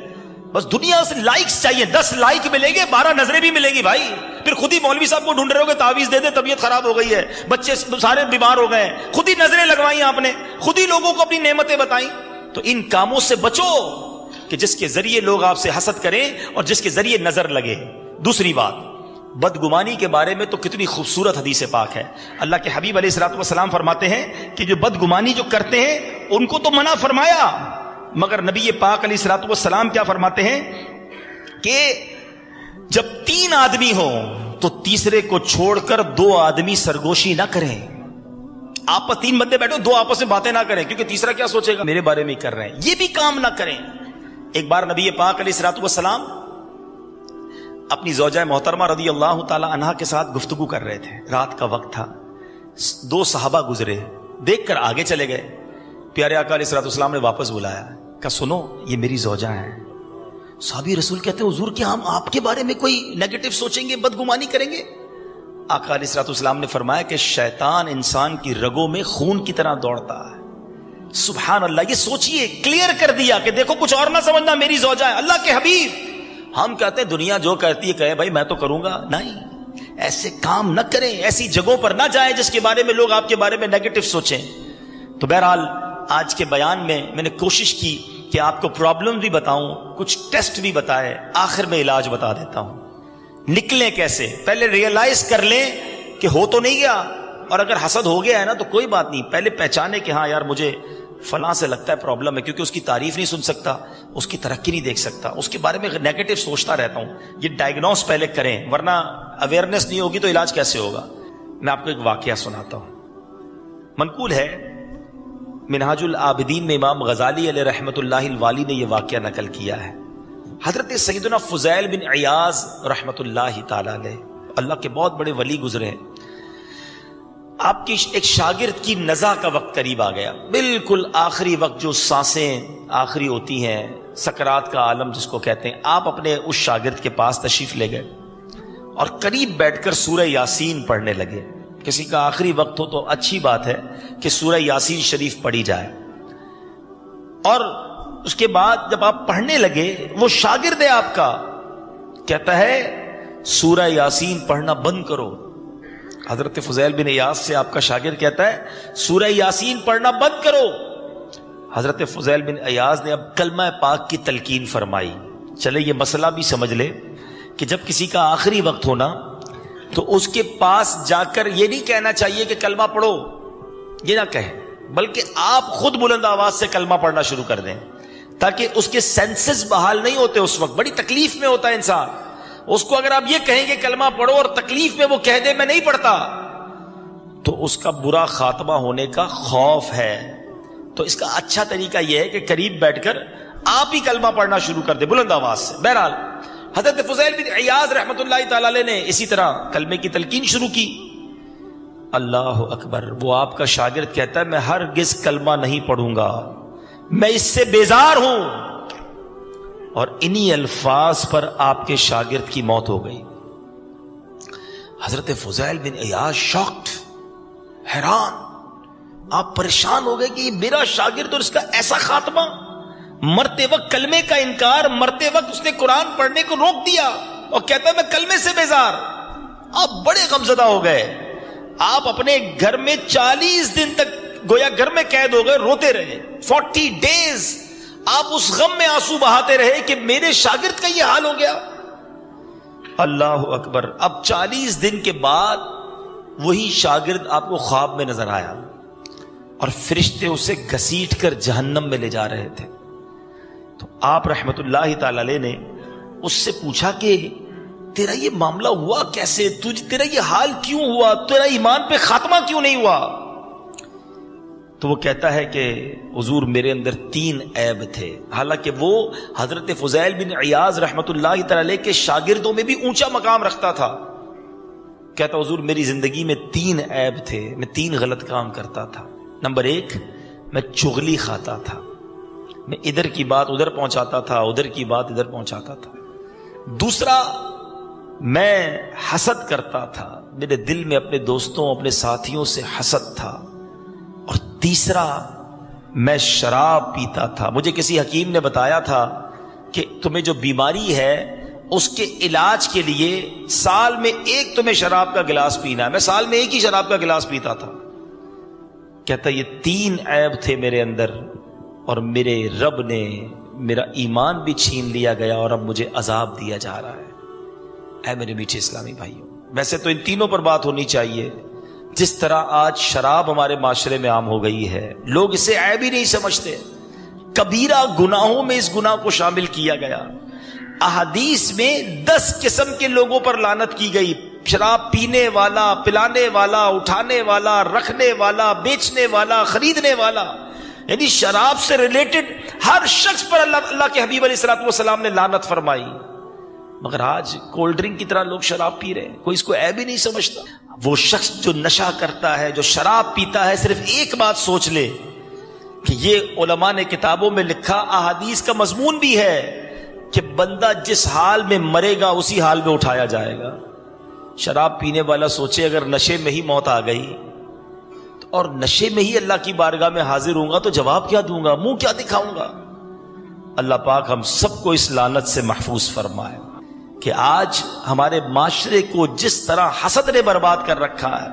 بس دنیا سے لائکس چاہیے. 10 لائک ملیں گے, 12 نظریں بھی ملیں گی بھائی. پھر خود ہی مولوی صاحب کو ڈھونڈ رہے ہو کہ تعویذ دے دے, طبیعت خراب ہو گئی ہے, بچے سارے بیمار ہو گئے, خود ہی نظریں لگوائی آپ نے, خود ہی لوگوں کو اپنی نعمتیں بتائیں. تو ان کاموں سے بچو کہ جس کے ذریعے لوگ آپ سے حسد کریں اور جس کے ذریعے نظر لگے. دوسری بات, بدگمانی کے بارے میں تو کتنی خوبصورت حدیث پاک ہے. اللہ کے حبیب علیہ الصلوۃ والسلام فرماتے ہیں کہ جو بدگمانی جو کرتے ہیں ان کو تو منع فرمایا, مگر نبی پاک علیہ الصلوۃ والسلام کیا فرماتے ہیں کہ جب 3 آدمی ہوں تو تیسرے کو چھوڑ کر 2 آدمی سرگوشی نہ کریں. آپ 3 بندے بیٹھو, 2 آپس میں باتیں نہ کریں, کیونکہ تیسرا کیا سوچے گا میرے بارے میں کر رہے ہیں. یہ بھی کام نہ کریں. ایک بار نبی پاک علیہ الصلوۃ والسلام اپنی زوجہ محترمہ رضی اللہ تعالی عنہا کے ساتھ گفتگو کر رہے تھے. رات کا وقت تھا, 2 صحابہ گزرے, دیکھ کر آگے چلے گئے. پیارے آقا علیہ الصلوۃ والسلام نے واپس بلایا, کہا سنو یہ میری زوجہ ہیں. صحابی رسول کہتے ہیں حضور کیا ہم آپ کے بارے میں کوئی نیگیٹو سوچیں گے, بدگمانی کریں گے؟ آقا علیہ الصلوۃ والسلام نے فرمایا کہ شیطان انسان کی رگوں میں خون کی طرح دوڑتا ہے. سبحان اللہ. یہ سوچئے, کلیئر کر دیا کہ دیکھو کچھ اور نہ سمجھنا, میری زوجہ ہے. اللہ کے حبیب, ہم کہتے ہیں دنیا جو کرتی ہے کہے بھائی میں تو کروں گا. نہیں, ایسے کام نہ کریں, ایسی جگہوں پر نہ جائیں جس کے بارے میں لوگ آپ کے بارے میں نیگیٹو سوچیں. تو بہرحال آج کے بیان میں نے کوشش کی کہ آپ کو پرابلم بھی بتاؤں, کچھ ٹیسٹ بھی بتائے, آخر میں علاج بتا دیتا ہوں. نکلیں کیسے, پہلے ریئلائز کر لیں کہ ہو تو نہیں گیا, اور اگر حسد ہو گیا ہے نا تو کوئی بات نہیں, پہلے پہچانے کہ ہاں یار مجھے فلاں سے لگتا ہے پرابلم ہے, کیونکہ اس کی تعریف نہیں سن سکتا, اس کی ترقی نہیں دیکھ سکتا, اس کے بارے میں نیگیٹو سوچتا رہتا ہوں. یہ ڈائگنوز پہلے کریں, ورنہ اویئرنیس نہیں ہوگی تو علاج کیسے ہوگا. میں آپ کو ایک واقعہ سناتا ہوں. منقول ہے منہاج العابدین میں امام غزالی علیہ رحمۃ اللہ الوالی نے یہ واقعہ نقل کیا ہے. حضرت سیدنا فضیل بن عیاض رحمۃ اللہ تعالی علیہ, اللہ کے بہت بڑے ولی گزرے ہیں. آپ کی ایک شاگرد کی نزع کا وقت قریب آ گیا, بالکل آخری وقت, جو سانسیں آخری ہوتی ہیں, سکرات کا عالم جس کو کہتے ہیں. آپ اپنے اس شاگرد کے پاس تشریف لے گئے اور قریب بیٹھ کر سورہ یاسین پڑھنے لگے. کسی کا آخری وقت ہو تو اچھی بات ہے کہ سورہ یاسین شریف پڑھی جائے. اور اس کے بعد جب آپ پڑھنے لگے, وہ شاگرد ہے آپ کا, کہتا ہے سورہ یاسین پڑھنا بند کرو, حضرت فضیل بن عیاض سے آپ کا شاگرد کہتا ہے سورہ یاسین پڑھنا بند کرو. حضرت فضیل بن عیاض نے اب کلمہ پاک کی تلقین فرمائی. چلے یہ مسئلہ بھی سمجھ لے کہ جب کسی کا آخری وقت ہونا تو اس کے پاس جا کر یہ نہیں کہنا چاہیے کہ کلمہ پڑھو، یہ نہ کہیں، بلکہ آپ خود بلند آواز سے کلمہ پڑھنا شروع کر دیں تاکہ اس کے سینسز بحال نہیں ہوتے. اس وقت بڑی تکلیف میں ہوتا ہے انسان. اس کو اگر آپ یہ کہیں کہ کلمہ پڑھو اور تکلیف میں وہ کہہ دے میں نہیں پڑھتا تو اس کا برا خاتمہ ہونے کا خوف ہے. تو اس کا اچھا طریقہ یہ ہے کہ قریب بیٹھ کر آپ ہی کلمہ پڑھنا شروع کر دے بلند آواز سے. بہرحال حضرت فضیل بن عیاض رحمۃ اللہ تعالی علیہ نے اسی طرح کلمے کی تلقین شروع کی. اللہ اکبر. وہ آپ کا شاگرد کہتا ہے میں ہرگز کلمہ نہیں پڑھوں گا، میں اس سے بیزار ہوں. اور انہی الفاظ پر آپ کے شاگرد کی موت ہو گئی. حضرت فضیل بن عیاض شاکڈ، حیران، آپ پریشان ہو گئے کہ یہ میرا شاگرد اور اس کا ایسا خاتمہ. مرتے وقت کلمے کا انکار، مرتے وقت اس نے قرآن پڑھنے کو روک دیا اور کہتا ہے میں کلمے سے بیزار. آپ بڑے غمزدہ ہو گئے. آپ اپنے گھر میں 40 دن تک گویا گھر میں قید ہو گئے، روتے رہے. 40 days آپ اس غم میں آنسو بہاتے رہے کہ میرے شاگرد کا یہ حال ہو گیا. اللہ اکبر. اب 40 دن کے بعد وہی شاگرد آپ کو خواب میں نظر آیا اور فرشتے اسے گھسیٹ کر جہنم میں لے جا رہے تھے. تو آپ رحمت اللہ تعالی علیہ نے اس سے پوچھا کہ تیرا یہ معاملہ ہوا کیسے، تیرا یہ حال کیوں ہوا، تیرا ایمان پہ خاتمہ کیوں نہیں ہوا؟ تو وہ کہتا ہے کہ حضور میرے اندر 3 عیب تھے. حالانکہ وہ حضرت فضیل بن عیاض رحمت اللہ تعالی علیہ کے شاگردوں میں بھی اونچا مقام رکھتا تھا. کہتا حضور میری زندگی میں 3 عیب تھے، میں 3 غلط کام کرتا تھا. نمبر 1 میں چغلی کھاتا تھا، میں ادھر کی بات ادھر پہنچاتا تھا، ادھر کی بات ادھر پہنچاتا تھا. دوسرا میں حسد کرتا تھا، میرے دل میں اپنے دوستوں اپنے ساتھیوں سے حسد تھا. اور تیسرا میں شراب پیتا تھا. مجھے کسی حکیم نے بتایا تھا کہ تمہیں جو بیماری ہے اس کے علاج کے لیے سال میں 1 تمہیں شراب کا گلاس پینا ہے. میں سال میں 1 ہی شراب کا گلاس پیتا تھا. کہتا یہ 3 عیب تھے میرے اندر اور میرے رب نے میرا ایمان بھی چھین لیا گیا اور اب مجھے عذاب دیا جا رہا ہے. اے میرے میٹھے اسلامی بھائیوں، ویسے تو ان تینوں پر بات ہونی چاہیے. جس طرح آج شراب ہمارے معاشرے میں عام ہو گئی ہے، لوگ اسے عیب ہی نہیں سمجھتے. کبیرہ گناہوں میں اس گناہ کو شامل کیا گیا. احادیث میں 10 قسم کے لوگوں پر لعنت کی گئی. شراب پینے والا، پلانے والا، اٹھانے والا، رکھنے والا، بیچنے والا، خریدنے والا، یعنی شراب سے ریلیٹڈ ہر شخص پر اللہ کے حبیب علیہ الصلوۃ والسلام نے لعنت فرمائی. مگر آج کولڈ ڈرنک کی طرح لوگ شراب پی رہے ہیں، کوئی اس کو عیب ہی نہیں سمجھتا. وہ شخص جو نشہ کرتا ہے، جو شراب پیتا ہے، صرف ایک بات سوچ لے کہ یہ علماء نے کتابوں میں لکھا، احادیث کا مضمون بھی ہے کہ بندہ جس حال میں مرے گا اسی حال میں اٹھایا جائے گا. شراب پینے والا سوچے اگر نشے میں ہی موت آ گئی اور نشے میں ہی اللہ کی بارگاہ میں حاضر ہوں گا تو جواب کیا دوں گا، منہ کیا دکھاؤں گا؟ اللہ پاک ہم سب کو اس لعنت سے محفوظ فرمائے کہ آج ہمارے معاشرے کو جس طرح حسد نے برباد کر رکھا ہے،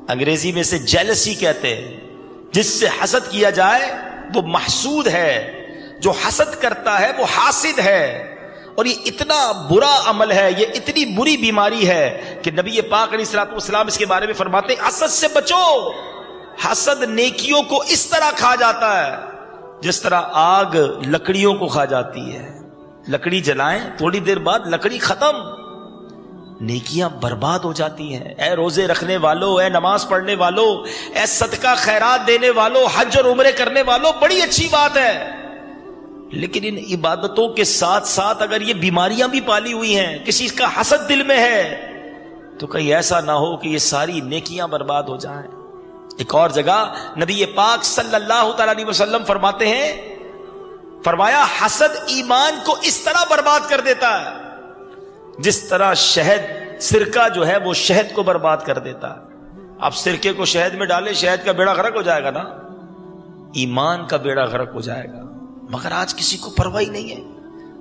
انگریزی میں سے جیلسی کہتے ہیں، جس سے حسد کیا جائے وہ محسود ہے، جو حسد کرتا ہے وہ حاسد ہے. اور یہ اتنا برا عمل ہے، یہ اتنی بری بیماری ہے کہ نبی پاک علیہ الصلوۃ والسلام اس کے بارے میں فرماتے ہیں حسد سے بچو. حسد نیکیوں کو اس طرح کھا جاتا ہے جس طرح آگ لکڑیوں کو کھا جاتی ہے. لکڑی جلائیں، تھوڑی دیر بعد لکڑی ختم، نیکیاں برباد ہو جاتی ہیں. اے روزے رکھنے والو، اے نماز پڑھنے والو، اے صدقہ خیرات دینے والو، حج اور عمرے کرنے والو، بڑی اچھی بات ہے. لیکن ان عبادتوں کے ساتھ ساتھ اگر یہ بیماریاں بھی پالی ہوئی ہیں، کسی کا حسد دل میں ہے، تو کہیں ایسا نہ ہو کہ یہ ساری نیکیاں برباد ہو جائیں. ایک اور جگہ نبی پاک صلی اللہ تعالی علیہ وسلم فرماتے ہیں، فرمایا حسد ایمان کو اس طرح برباد کر دیتا ہے جس طرح شہد، سرکہ جو ہے وہ شہد کو برباد کر دیتا ہے. آپ سرکے کو شہد میں ڈالیں، شہد کا بیڑا غرق ہو جائے گا نا، ایمان کا بیڑا غرق ہو جائے گا. مگر آج کسی کو پرواہ ہی نہیں ہے،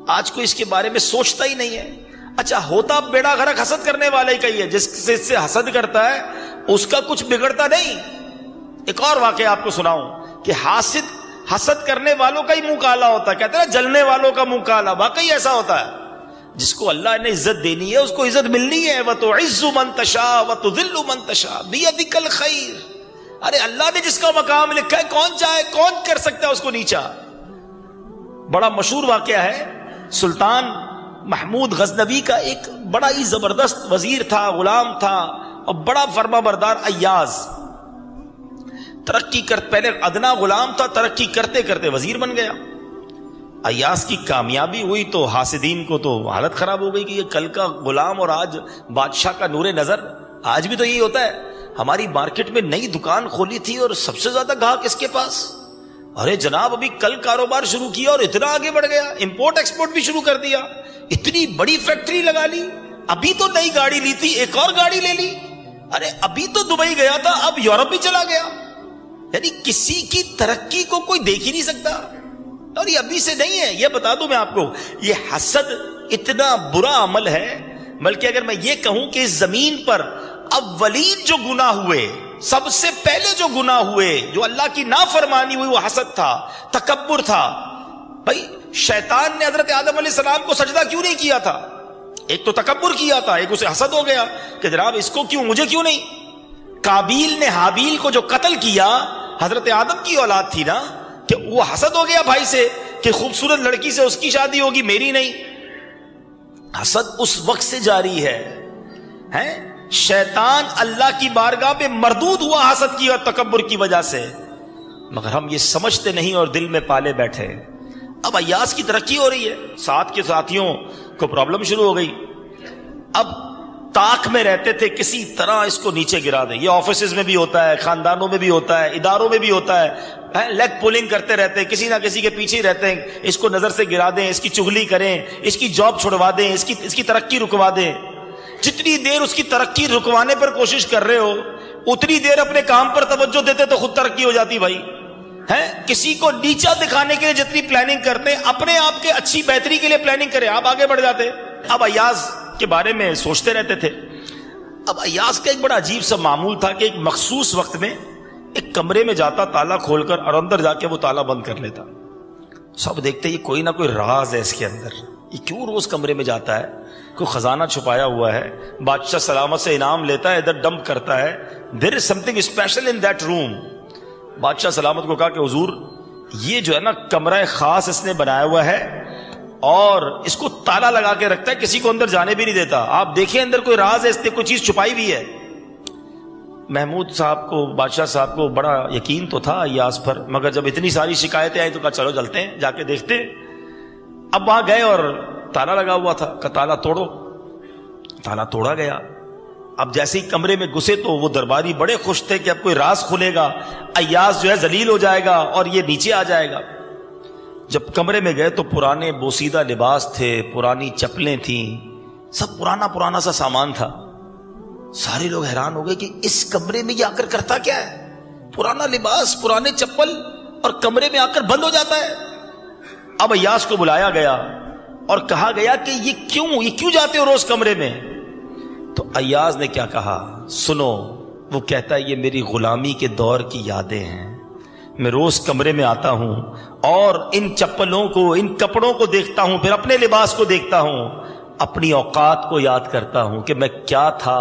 آج کوئی اس کے بارے میں سوچتا ہی نہیں ہے. اچھا ہوتا بیڑا غرق حسد کرنے والے کا ہی ہے، جس سے حسد کرتا ہے اس کا کچھ بگڑتا نہیں. ایک اور واقعہ آپ کو سناؤں کہ حسد کرنے والوں کا ہی منہ کالا ہوتا ہے. کہتے ہیں جلنے والوں کا منہ کالا. واقعی ایسا ہوتا ہے. جس کو اللہ نے عزت دینی ہے اس کو عزت ملنی ہے. وَتُعِزُّ مَن تَشَاءُ وَتُذِلُّ مَن تَشَاءُ بِيَدِكَ الْخَيْرُ. ارے اللہ نے جس کا مقام لکھا ہے کون چاہے کون کر سکتا ہے اس کو نیچا. بڑا مشہور واقعہ ہے. سلطان محمود غزنوی کا ایک بڑا ہی زبردست وزیر تھا, غلام تھا اور بڑا فرما بردار ایاز. ترقی کر پہلے ادنا غلام تھا, ترقی کرتے کرتے وزیر بن گیا. ایاز کی کامیابی ہوئی تو حاسدین کو تو حالت خراب ہو گئی کہ یہ کل کا غلام اور آج بادشاہ کا نور نظر. آج بھی تو یہی ہوتا ہے. ہماری مارکیٹ میں نئی دکان کھولی تھی اور سب سے زیادہ گاہک اس کے پاس. ارے جناب ابھی کل کاروبار شروع کیا اور اتنا آگے بڑھ گیا, امپورٹ ایکسپورٹ بھی شروع کر دیا, اتنی بڑی فیکٹری لگا لی. ابھی تو نئی گاڑی لی تھی, ایک اور گاڑی لے لی. ارے ابھی تو دبئی گیا تھا, اب یورپ بھی چلا گیا. یعنی کسی کی ترقی کو کوئی دیکھ ہی نہیں سکتا. اور یہ ابھی سے نہیں ہے, یہ بتا دوں میں آپ کو, یہ حسد اتنا برا عمل ہے. بلکہ اگر میں یہ کہوں کہ اس زمین پر اولین جو گناہ ہوئے, سب سے پہلے جو گناہ ہوئے, جو اللہ کی نافرمانی ہوئی, وہ حسد تھا, تکبر تھا. بھائی شیطان نے حضرت آدم علیہ السلام کو سجدہ کیوں نہیں کیا تھا؟ ایک تو تکبر کیا تھا, ایک اسے حسد ہو گیا کہ جناب اس کو کیوں, مجھے کیوں نہیں. قابیل نے حابیل کو جو قتل کیا, حضرت آدم کی اولاد تھی نا, کہ وہ حسد ہو گیا بھائی سے کہ خوبصورت لڑکی سے اس کی شادی ہوگی, میری نہیں. حسد اس وقت سے جاری ہے. شیطان اللہ کی بارگاہ پہ مردود ہوا حسد کی اور تکبر کی وجہ سے, مگر ہم یہ سمجھتے نہیں اور دل میں پالے بیٹھے. اب ایاز کی ترقی ہو رہی ہے, ساتھ کے ساتھیوں کو پرابلم شروع ہو گئی. اب تاک میں رہتے تھے کسی طرح اس کو نیچے گرا دیں. یہ آفیسز میں بھی ہوتا ہے, خاندانوں میں بھی ہوتا ہے, اداروں میں بھی ہوتا ہے. لیگ پولنگ کرتے رہتے ہیں, کسی نہ کسی کے پیچھے رہتے ہیں, اس کو نظر سے گرا دیں, اس کی چغلی کریں, اس کی جاب چھڑوا دیں, اس کی ترقی رکوا دیں. جتنی دیر اس کی ترقی رکوانے پر کوشش کر رہے ہو اتنی دیر اپنے کام پر توجہ دیتے تو خود ترقی ہو جاتی. بھائی کسی کو نیچا دکھانے کے لیے جتنی پلاننگ کرتے ہیں, اپنے آپ کے اچھی بہتری کے لیے پلاننگ کریں, آپ آگے بڑھ جاتے. اب ایاز کے بارے میں سوچتے رہتے تھے. اب ایاز کا ایک بڑا عجیب سا معمول تھا کہ ایک مخصوص وقت میں ایک کمرے میں جاتا, تالا کھول کر اور اندر جا کے وہ تالا بند کر لیتا. سب دیکھتے یہ کوئی نہ کوئی راز ہے اس کے اندر, یہ کیوں روز کمرے میں جاتا ہے, کوئی خزانہ چھپایا ہوا ہے. بادشاہ سلامت سے انعام لیتا ہے, ادھر ڈمپ کرتا ہے. There is something special in that room. بادشاہ سلامت کو کہا کہ حضور یہ جو ہے نا کمرہ خاص اس نے بنایا ہوا ہے اور اس کو تالا لگا کے رکھتا ہے, کسی کو اندر جانے بھی نہیں دیتا. آپ دیکھیں اندر کوئی راز ہے, اس نے کوئی چیز چھپائی بھی ہے. محمود صاحب کو, بادشاہ صاحب کو بڑا یقین تو تھا ایاز پر, مگر جب اتنی ساری شکایتیں آئی تو کہا چلو چلتے ہیں, جا کے دیکھتے ہیں. اب وہاں گئے اور تالا لگا ہوا تھا, کہ تالا توڑو. تالا توڑا گیا. اب جیسے ہی کمرے میں گھسے تو وہ درباری بڑے خوش تھے کہ اب کوئی راز کھلے گا, ایاز جو ہے ذلیل ہو جائے گا اور یہ نیچے آ جائے گا. جب کمرے میں گئے تو پرانے بوسیدہ لباس تھے, پرانی چپلیں تھیں, سب پرانا پرانا سا سامان تھا. سارے لوگ حیران ہو گئے کہ اس کمرے میں یہ آ کر کرتا کیا ہے, پرانا لباس, پرانے چپل, اور کمرے میں آ کر بند ہو جاتا ہے. اب ایاز کو بلایا گیا اور کہا گیا کہ یہ کیوں جاتے ہو روز کمرے میں؟ تو ایاز نے کیا کہا, سنو. وہ کہتا ہے یہ میری غلامی کے دور کی یادیں ہیں. میں روز کمرے میں آتا ہوں اور ان چپلوں کو, ان کپڑوں کو دیکھتا ہوں, پھر اپنے لباس کو دیکھتا ہوں, اپنی اوقات کو یاد کرتا ہوں کہ میں کیا تھا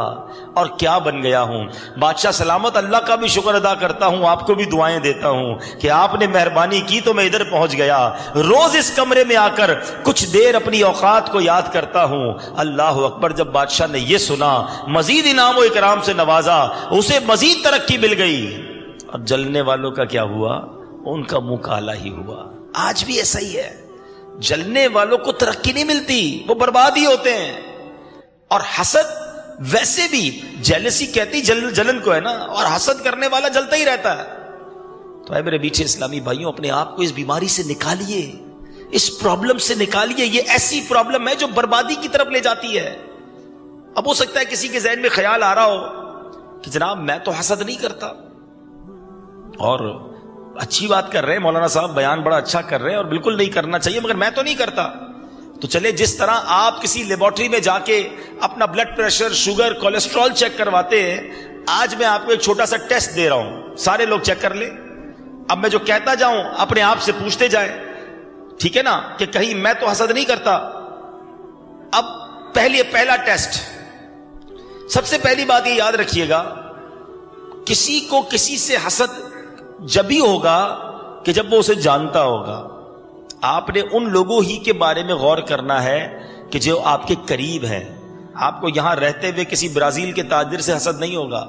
اور کیا بن گیا ہوں. بادشاہ سلامت اللہ کا بھی شکر ادا کرتا ہوں, آپ کو بھی دعائیں دیتا ہوں کہ آپ نے مہربانی کی تو میں ادھر پہنچ گیا. روز اس کمرے میں آ کر کچھ دیر اپنی اوقات کو یاد کرتا ہوں. اللہ اکبر. جب بادشاہ نے یہ سنا, مزید انعام و اکرام سے نوازا, اسے مزید ترقی مل گئی. اور جلنے والوں کا کیا ہوا, ان کا منہ کالا ہی ہوا. آج بھی ایسا ہی ہے, جلنے والوں کو ترقی نہیں ملتی, وہ برباد ہی ہوتے ہیں. اور حسد ویسے بھی جیلسی کہتی جلن کو ہے نا, اور حسد کرنے والا جلتا ہی رہتا ہے. تو اے میرے میٹھے اسلامی بھائیوں, اپنے آپ کو اس بیماری سے نکالیے, اس پرابلم سے نکالیے. یہ ایسی پرابلم ہے جو بربادی کی طرف لے جاتی ہے. اب ہو سکتا ہے کسی کے ذہن میں خیال آ رہا ہو کہ جناب میں تو حسد نہیں کرتا, اور اچھی بات کر رہے ہیں مولانا صاحب, بیان بڑا اچھا کر رہے ہیں اور بالکل نہیں کرنا چاہیے, مگر میں تو نہیں کرتا. تو چلے جس طرح آپ کسی لیبارٹری میں جا کے اپنا blood pressure, sugar, cholesterol check کرواتے ہیں, آج میں آپ کو ایک چھوٹا سا ٹیسٹ دے رہا ہوں, سارے لوگ چیک کر لیں. اب میں جو کہتا جاؤں اپنے آپ سے پوچھتے جائیں, ٹھیک ہے نا, کہ کہیں میں تو حسد نہیں کرتا. اب پہلا ٹیسٹ, سب سے پہلی بات یہ یاد رکھیے گا, کسی کو کسی سے حسد جب ہی ہوگا کہ جب وہ اسے جانتا ہوگا. آپ نے ان لوگوں ہی کے بارے میں غور کرنا ہے کہ جو آپ کے قریب ہیں. آپ کو یہاں رہتے ہوئے کسی برازیل کے تاجر سے حسد نہیں ہوگا,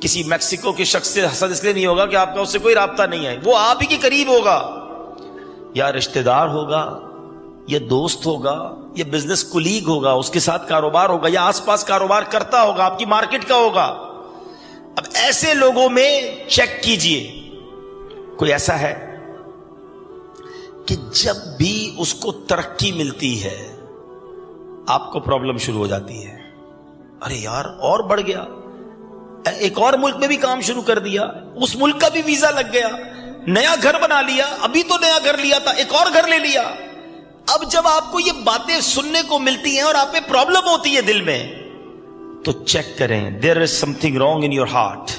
کسی میکسیکو کے شخص سے حسد اس لیے نہیں ہوگا کہ آپ کا اس سے کوئی رابطہ نہیں ہے, وہ آپ ہی کے قریب ہوگا, یا رشتہ دار ہوگا, یا دوست ہوگا, یا بزنس کولیگ ہوگا, اس کے ساتھ کاروبار ہوگا, یا آس پاس کاروبار کرتا ہوگا, آپ کی مارکیٹ کا ہوگا. اب ایسے لوگوں میں چیک کیجئے, کوئی ایسا ہے کہ جب بھی اس کو ترقی ملتی ہے آپ کو پرابلم شروع ہو جاتی ہے؟ ارے یار اور بڑھ گیا, ایک اور ملک میں بھی کام شروع کر دیا, اس ملک کا بھی ویزا لگ گیا, نیا گھر بنا لیا, ابھی تو نیا گھر لیا تھا, ایک اور گھر لے لیا. اب جب آپ کو یہ باتیں سننے کو ملتی ہیں اور آپ میں پرابلم ہوتی ہے دل میں, تو چیک کریں, there is something wrong in your heart.